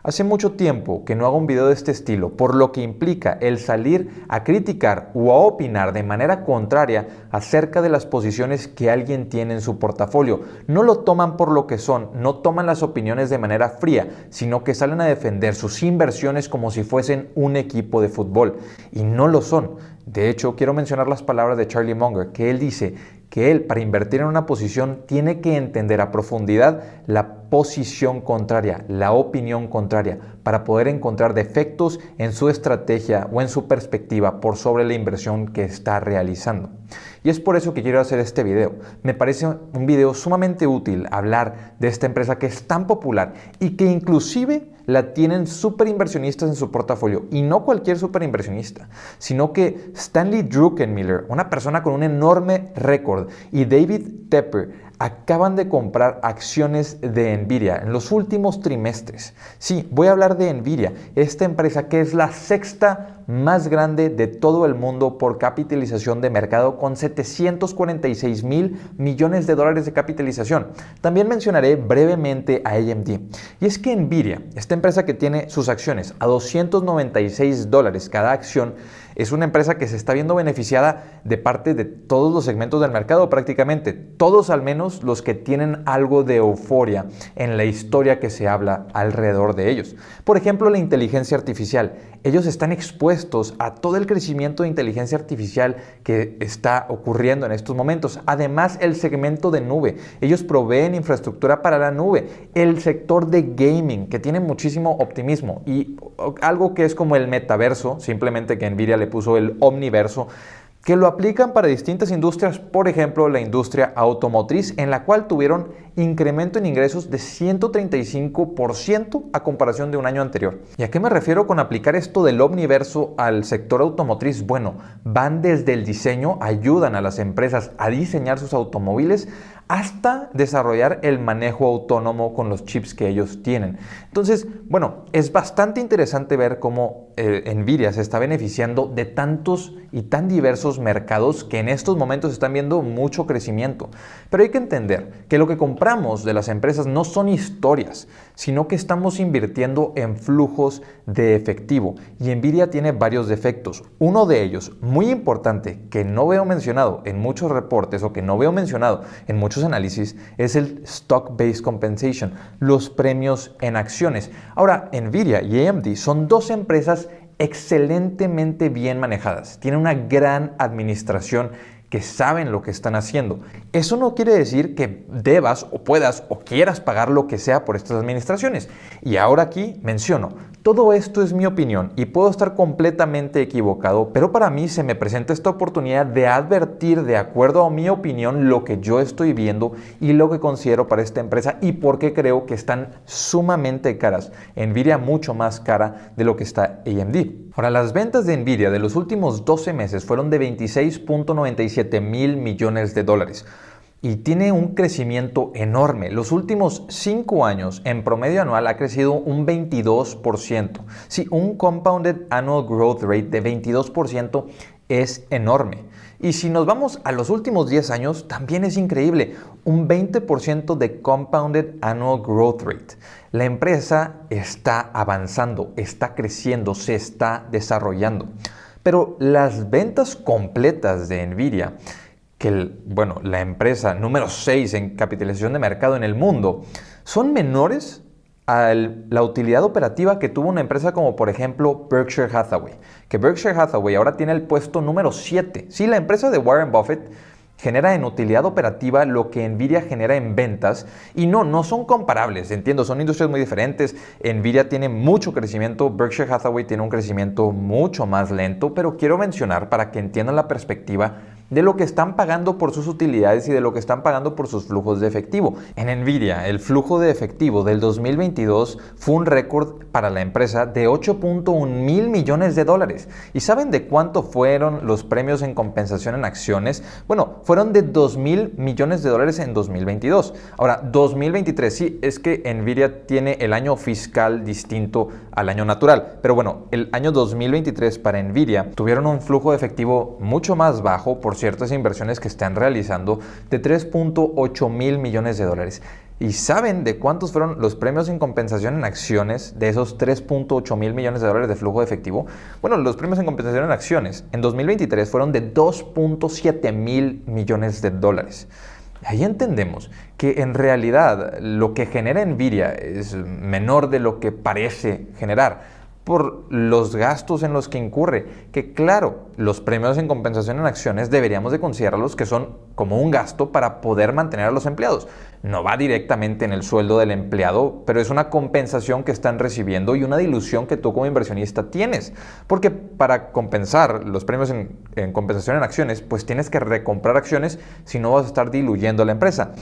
Hace mucho tiempo que no hago un video de este estilo, por lo que implica el salir a criticar o a opinar de manera contraria acerca de las posiciones que alguien tiene en su portafolio. No lo toman por lo que son, no toman las opiniones de manera fría, sino que salen a defender sus inversiones como si fuesen un equipo de fútbol. Y no lo son. De hecho, quiero mencionar las palabras de Charlie Munger, que él dice que él, para invertir en una posición, tiene que entender a profundidad la posición contraria, la opinión contraria, para poder encontrar defectos en su estrategia o en su perspectiva por sobre la inversión que está realizando. Y es por eso que quiero hacer este video. Me parece un video sumamente útil hablar de esta empresa que es tan popular y que inclusive la tienen super inversionistas en su portafolio, y no cualquier super inversionista, sino que Stanley Druckenmiller, una persona con un enorme récord, y David Tepper acaban de comprar acciones de Nvidia en los últimos trimestres. Sí, voy a hablar de Nvidia, esta empresa que es la sexta más grande de todo el mundo por capitalización de mercado, con 746 mil millones de dólares de capitalización. También mencionaré brevemente a AMD. Y es que Nvidia, esta empresa que tiene sus acciones a $296 cada acción, es una empresa que se está viendo beneficiada de parte de todos los segmentos del mercado, prácticamente todos, al menos los que tienen algo de euforia en la historia que se habla alrededor de ellos. Por ejemplo, la inteligencia artificial. Ellos están expuestos a todo el crecimiento de inteligencia artificial que está ocurriendo en estos momentos. Además, el segmento de nube. Ellos proveen infraestructura para la nube. El sector de gaming, que tiene muchísimo optimismo. Y algo que es como el metaverso, simplemente que Nvidia le puso el omniverso, que lo aplican para distintas industrias, por ejemplo la industria automotriz, en la cual tuvieron incremento en ingresos de 135% a comparación de un año anterior. ¿Y a qué me refiero con aplicar esto del omniverso al sector automotriz? Bueno, van desde el diseño, ayudan a las empresas a diseñar sus automóviles, hasta desarrollar el manejo autónomo con los chips que ellos tienen. Entonces, bueno, es bastante interesante ver cómo Nvidia se está beneficiando de tantos y tan diversos mercados que en estos momentos están viendo mucho crecimiento. Pero hay que entender que lo que compramos de las empresas no son historias, sino que estamos invirtiendo en flujos de efectivo. Y Nvidia tiene varios defectos. Uno de ellos, muy importante, que no veo mencionado en muchos reportes o que no veo mencionado en muchos análisis, es el Stock-Based Compensation, los premios en acciones. Ahora, Nvidia y AMD son dos empresas excelentemente bien manejadas. Tienen una gran administración, que saben lo que están haciendo. Eso no quiere decir que debas o puedas o quieras pagar lo que sea por estas administraciones. Y ahora aquí menciono, todo esto es mi opinión y puedo estar completamente equivocado, pero para mí se me presenta esta oportunidad de advertir de acuerdo a mi opinión lo que yo estoy viendo y lo que considero para esta empresa y por qué creo que están sumamente caras. Nvidia mucho más cara de lo que está AMD. Ahora, las ventas de Nvidia de los últimos 12 meses fueron de 26.97 mil millones de dólares. Y tiene un crecimiento enorme. Los últimos 5 años, en promedio anual, ha crecido un 22%. Sí, un Compounded Annual Growth Rate de 22% es enorme. Y si nos vamos a los últimos 10 años, también es increíble. Un 20% de Compounded Annual Growth Rate. La empresa está avanzando, está creciendo, se está desarrollando. Pero las ventas completas de Nvidia, que la empresa número 6 en capitalización de mercado en el mundo, son menores a la utilidad operativa que tuvo una empresa como por ejemplo Berkshire Hathaway, que Berkshire Hathaway ahora tiene el puesto número 7. Sí, la empresa de Warren Buffett genera en utilidad operativa lo que Nvidia genera en ventas, y no son comparables, entiendo, son industrias muy diferentes. Nvidia tiene mucho crecimiento, Berkshire Hathaway tiene un crecimiento mucho más lento, pero quiero mencionar para que entiendan la perspectiva de lo que están pagando por sus utilidades y de lo que están pagando por sus flujos de efectivo. En Nvidia, el flujo de efectivo del 2022 fue un récord para la empresa de 8.1 mil millones de dólares. ¿Y saben de cuánto fueron los premios en compensación en acciones? Bueno, fueron de 2 mil millones de dólares en 2022. Ahora, 2023, sí, es que Nvidia tiene el año fiscal distinto al año natural. Pero bueno, el año 2023 para Nvidia tuvieron un flujo de efectivo mucho más bajo por ciertas inversiones que están realizando, de 3.8 mil millones de dólares. ¿Y saben de cuántos fueron los premios en compensación en acciones de esos 3.8 mil millones de dólares de flujo de efectivo? Bueno, los premios en compensación en acciones en 2023 fueron de 2.7 mil millones de dólares. Ahí entendemos que en realidad lo que genera Nvidia es menor de lo que parece generar por los gastos en los que incurre, que claro, los premios en compensación en acciones deberíamos de considerarlos que son como un gasto para poder mantener a los empleados. No va directamente en el sueldo del empleado, pero es una compensación que están recibiendo y una dilución que tú como inversionista tienes. Porque para compensar los premios en compensación en acciones, pues tienes que recomprar acciones, si no vas a estar diluyendo a la empresa.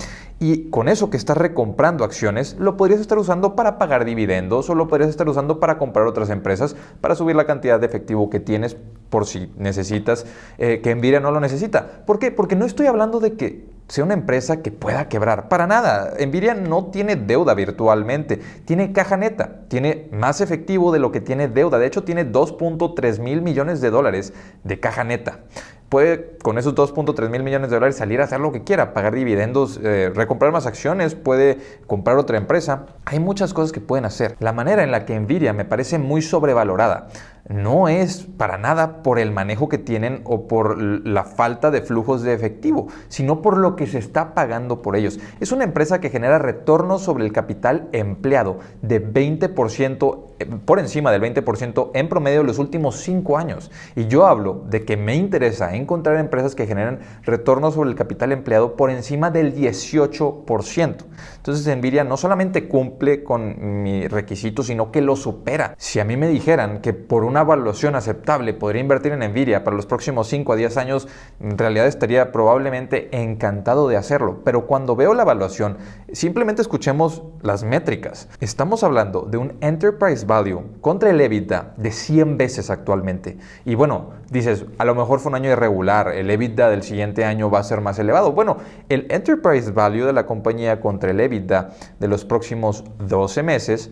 Y con eso que estás recomprando acciones, lo podrías estar usando para pagar dividendos o lo podrías estar usando para comprar otras empresas, para subir la cantidad de efectivo que tienes por si necesitas, que Nvidia no lo necesita. ¿Por qué? Porque no estoy hablando de que sea una empresa que pueda quebrar. Para nada. Nvidia no tiene deuda virtualmente. Tiene caja neta. Tiene más efectivo de lo que tiene deuda. De hecho, tiene 2.3 mil millones de dólares de caja neta. Puede con esos 2.3 mil millones de dólares salir a hacer lo que quiera, pagar dividendos, recomprar más acciones, puede comprar otra empresa. Hay muchas cosas que pueden hacer. La manera en la que Nvidia me parece muy sobrevalorada no es para nada por el manejo que tienen o por la falta de flujos de efectivo, sino por lo que se está pagando por ellos. Es una empresa que genera retornos sobre el capital empleado de 20%, por encima del 20% en promedio en los últimos 5 años. Y yo hablo de que me interesa encontrar empresas que generan retornos sobre el capital empleado por encima del 18%. Entonces Nvidia no solamente cumple con mi requisito, sino que lo supera. Si a mí me dijeran que por una evaluación aceptable podría invertir en Nvidia para los próximos 5 a 10 años, en realidad estaría probablemente encantado de hacerlo. Pero cuando veo la evaluación, simplemente escuchemos las métricas. Estamos hablando de un Enterprise Value contra el EBITDA de 100 veces actualmente. Y bueno, dices, a lo mejor fue un año irregular, el EBITDA del siguiente año va a ser más elevado. Bueno, el Enterprise Value de la compañía contra el EBITDA de los próximos 12 meses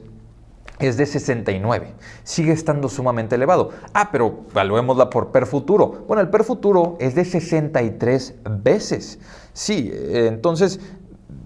es de 69. Sigue estando sumamente elevado. Pero evaluémosla por PER futuro. Bueno, el PER futuro es de 63 veces. Sí, entonces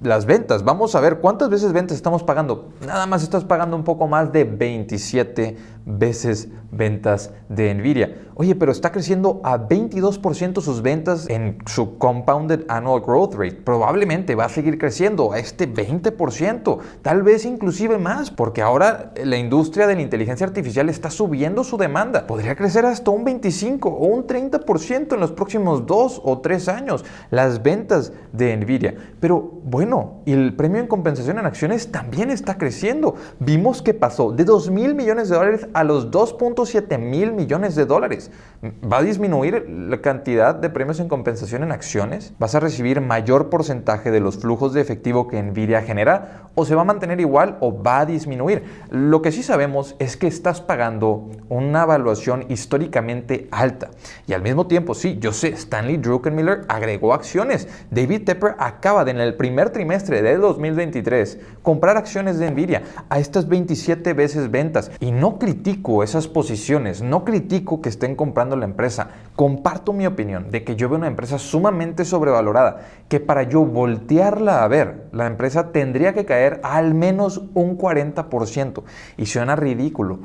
las ventas, vamos a ver cuántas veces ventas estamos pagando. Nada más estás pagando un poco más de 27 veces ventas de Nvidia. Oye, pero está creciendo a 22% sus ventas en su Compounded Annual Growth Rate. Probablemente va a seguir creciendo a este 20%, tal vez inclusive más, porque ahora la industria de la inteligencia artificial está subiendo su demanda. Podría crecer hasta un 25 o un 30% en los próximos 2 o 3 años las ventas de Nvidia. Pero bueno, y el premio en compensación en acciones también está creciendo. Vimos que pasó de 2 mil millones de dólares a los 2.7 mil millones de dólares. ¿Va a disminuir la cantidad de premios en compensación en acciones? ¿Vas a recibir mayor porcentaje de los flujos de efectivo que Nvidia genera? ¿O se va a mantener igual o va a disminuir? Lo que sí sabemos es que estás pagando una evaluación históricamente alta. Y al mismo tiempo, sí, yo sé, Stanley Druckenmiller agregó acciones. David Tepper acaba de, en el primer trimestre de 2023, comprar acciones de Nvidia a estas 27 veces ventas. Y no critico esas posiciones, no critico que estén comprando la empresa. Comparto mi opinión de que yo veo una empresa sumamente sobrevalorada, que para yo voltearla a ver, la empresa tendría que caer al menos un 40%. Y suena ridículo.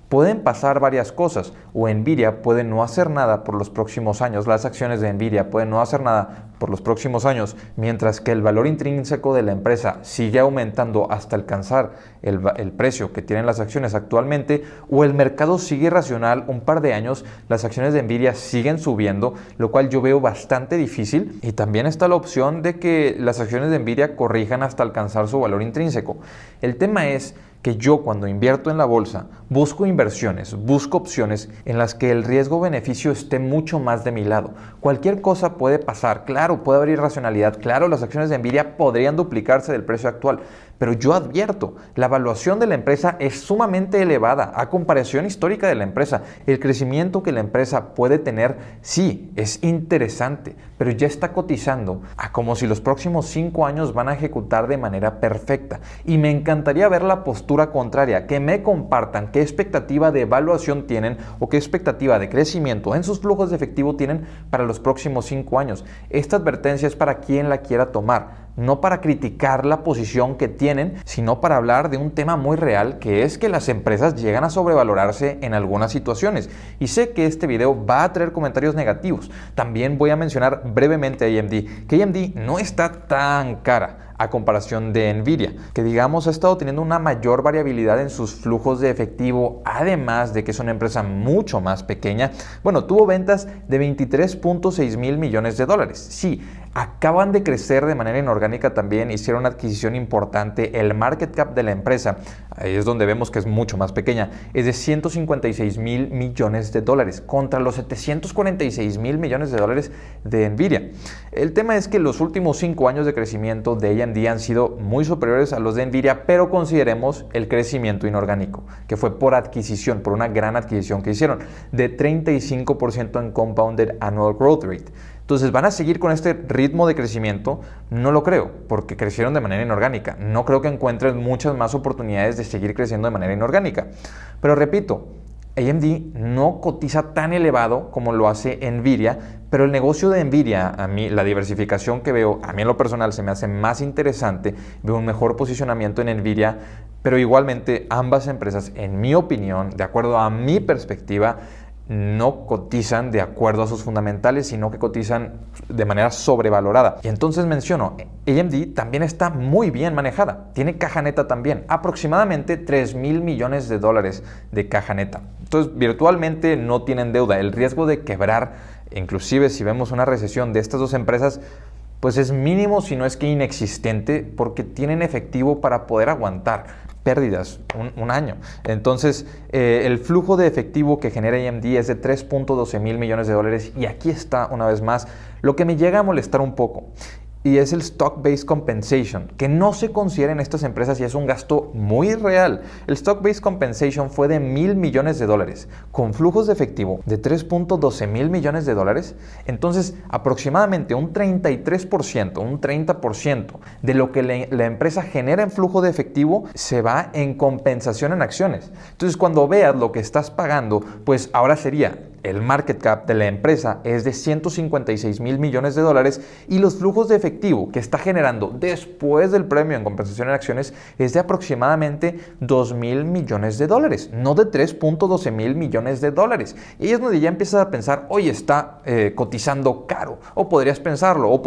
Pueden pasar varias cosas, o Nvidia puede no hacer nada por los próximos años, las acciones de Nvidia pueden no hacer nada por los próximos años, mientras que el valor intrínseco de la empresa sigue aumentando hasta alcanzar el precio que tienen las acciones actualmente, o el mercado sigue irracional un par de años, las acciones de Nvidia siguen subiendo, lo cual yo veo bastante difícil, y también está la opción de que las acciones de Nvidia corrijan hasta alcanzar su valor intrínseco. El tema es que yo cuando invierto en la bolsa busco inversiones, busco opciones en las que el riesgo-beneficio esté mucho más de mi lado. Cualquier cosa puede pasar, claro, puede haber irracionalidad, claro, las acciones de Nvidia podrían duplicarse del precio actual, pero yo advierto, la evaluación de la empresa es sumamente elevada a comparación histórica de la empresa. El crecimiento que la empresa puede tener, sí, es interesante, pero ya está cotizando a como si los próximos 5 años van a ejecutar de manera perfecta. Y me encantaría ver la postura contraria, que me compartan qué expectativa de evaluación tienen o qué expectativa de crecimiento en sus flujos de efectivo tienen para los próximos 5 años. Esta advertencia es para quien la quiera tomar. no para criticar la posición que tienen, sino para hablar de un tema muy real, que es que las empresas llegan a sobrevalorarse en algunas situaciones. Y sé que este video va a traer comentarios negativos. También voy a mencionar brevemente a AMD, que AMD no está tan cara a comparación de Nvidia, que digamos ha estado teniendo una mayor variabilidad en sus flujos de efectivo, además de que es una empresa mucho más pequeña. Bueno, tuvo ventas de 23.6 mil millones de dólares. Sí, acaban de crecer de manera inorgánica también, hicieron una adquisición importante. El market cap de la empresa, ahí es donde vemos que es mucho más pequeña, es de 156 mil millones de dólares contra los 746 mil millones de dólares de Nvidia. El tema es que los últimos 5 años de crecimiento de AMD han sido muy superiores a los de Nvidia, pero consideremos el crecimiento inorgánico, que fue por adquisición, por una gran adquisición que hicieron, de 35% en Compounded Annual Growth Rate. Entonces, ¿van a seguir con este ritmo de crecimiento? No lo creo, porque crecieron de manera inorgánica. No creo que encuentren muchas más oportunidades de seguir creciendo de manera inorgánica. Pero repito, AMD no cotiza tan elevado como lo hace Nvidia, pero el negocio de Nvidia, a mí, la diversificación que veo, a mí en lo personal se me hace más interesante, veo un mejor posicionamiento en Nvidia, pero igualmente ambas empresas, en mi opinión, de acuerdo a mi perspectiva, no cotizan de acuerdo a sus fundamentales, sino que cotizan de manera sobrevalorada. Y entonces menciono, AMD también está muy bien manejada, tiene caja neta también, aproximadamente 3 mil millones de dólares de caja neta. Entonces virtualmente no tienen deuda, el riesgo de quebrar, inclusive si vemos una recesión de estas dos empresas, pues es mínimo, si no es que inexistente, porque tienen efectivo para poder aguantar pérdidas un año. Entonces, el flujo de efectivo que genera AMD es de 3.12 mil millones de dólares y aquí está una vez más lo que me llega a molestar un poco. Y es el Stock-Based Compensation, que no se considera en estas empresas y es un gasto muy real. El Stock-Based Compensation fue de 1,000 millones de dólares, con flujos de efectivo de 3.12 mil millones de dólares. Entonces, aproximadamente un 33%, un 30% de lo que la empresa genera en flujo de efectivo se va en compensación en acciones. Entonces, cuando veas lo que estás pagando, pues ahora sería el market cap de la empresa es de 156 mil millones de dólares y los flujos de efectivo que está generando después del premio en compensación en acciones es de aproximadamente 2 mil millones de dólares, no de 3.12 mil millones de dólares. Y ahí es donde ya empiezas a pensar, oye, está cotizando caro, o podrías pensarlo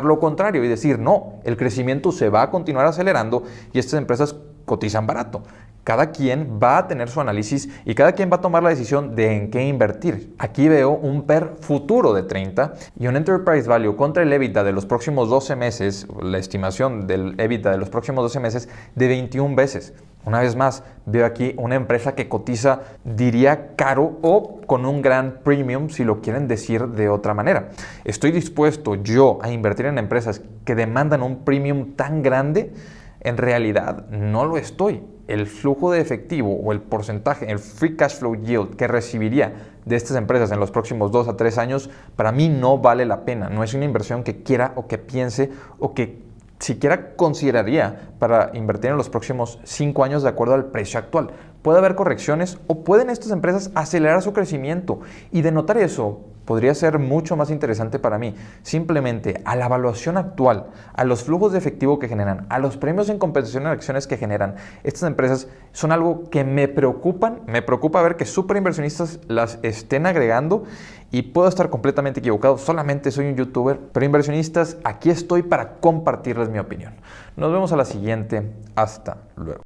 lo contrario y decir, no, el crecimiento se va a continuar acelerando y estas empresas cotizan barato. Cada quien va a tener su análisis y cada quien va a tomar la decisión de en qué invertir. Aquí veo un PER futuro de 30 y un Enterprise Value contra el EBITDA de los próximos 12 meses, la estimación del EBITDA de los próximos 12 meses de 21 veces. Una vez más, veo aquí una empresa que cotiza, diría, caro o con un gran premium, si lo quieren decir de otra manera. ¿Estoy dispuesto yo a invertir en empresas que demandan un premium tan grande? En realidad, no lo estoy. El flujo de efectivo o el porcentaje, el free cash flow yield que recibiría de estas empresas en los próximos 2 a 3 años, para mí no vale la pena. No es una inversión que quiera o que piense o que siquiera consideraría para invertir en los próximos 5 años de acuerdo al precio actual. Puede haber correcciones o pueden estas empresas acelerar su crecimiento y de notar eso podría ser mucho más interesante para mí. Simplemente a la evaluación actual, a los flujos de efectivo que generan, a los premios en compensación en acciones que generan, estas empresas son algo que me preocupan. Me preocupa ver que superinversionistas las estén agregando y puedo estar completamente equivocado. Solamente soy un youtuber, pero inversionistas, aquí estoy para compartirles mi opinión. Nos vemos a la siguiente. Hasta luego.